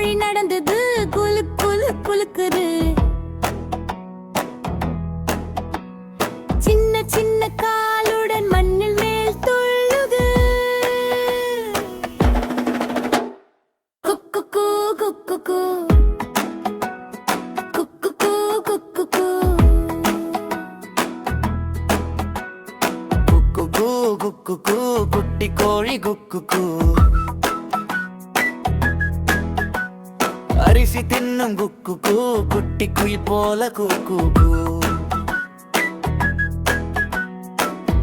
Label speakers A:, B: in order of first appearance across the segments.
A: கோழி நடந்தது குலு குலு குலுக்குது. சின்ன சின்ன காலுடன் மண்ணில் மேல் துள்ளுது. குக்கு கூ குக்கு கூ குக்கு கூ குக்கு கூ
B: குக்கு கூ குக்கு கூ குட்டி கோழி குக்கு கூ. அரிசி தின்னும் குக்கு கூ குட்டி குயில் போல குக்கு கூ.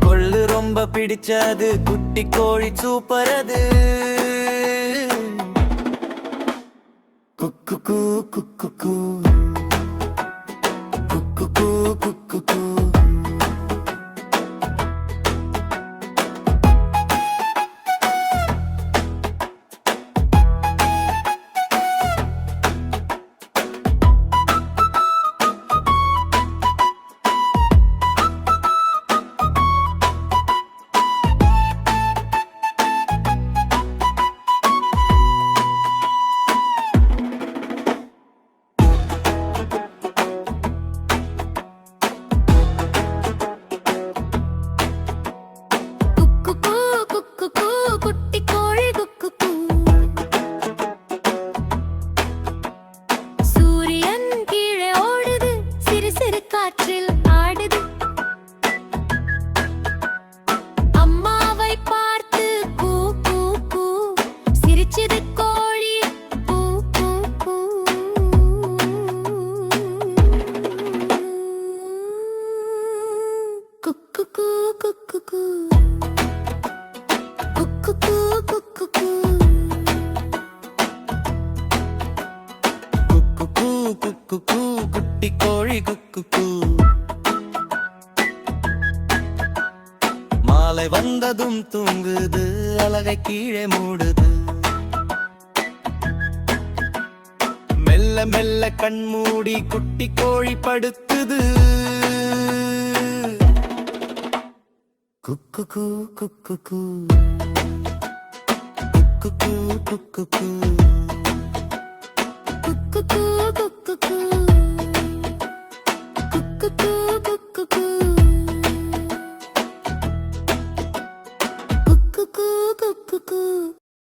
B: கொள்ளு ரொம்ப பிடிச்சது குட்டி கோழி சூப்பர் அது. குக்கு கூ குக்கு கூ குக்கு கூ குக்கு கூ.
A: காற்றில் ஆடுது. அம்மாவை பார்த்து கூ கூ கூ சிரிச்சது கோழி கூ கூ கூ. குக்கு கூ குக்கு கூ குக்கு கூ குக்கு கூ
B: குக்கு கூ குக்கு கூ குட்டி கோழி குக்கு கூ. மாலை வந்ததும் தூங்குது அலகை கீழே மூடுது. மெல்ல மெல்ல கண்மூடி குட்டி கோழி படுத்துது. குக்கு கூ குக்கு கூ குக்கு கூ குக்கு கூ.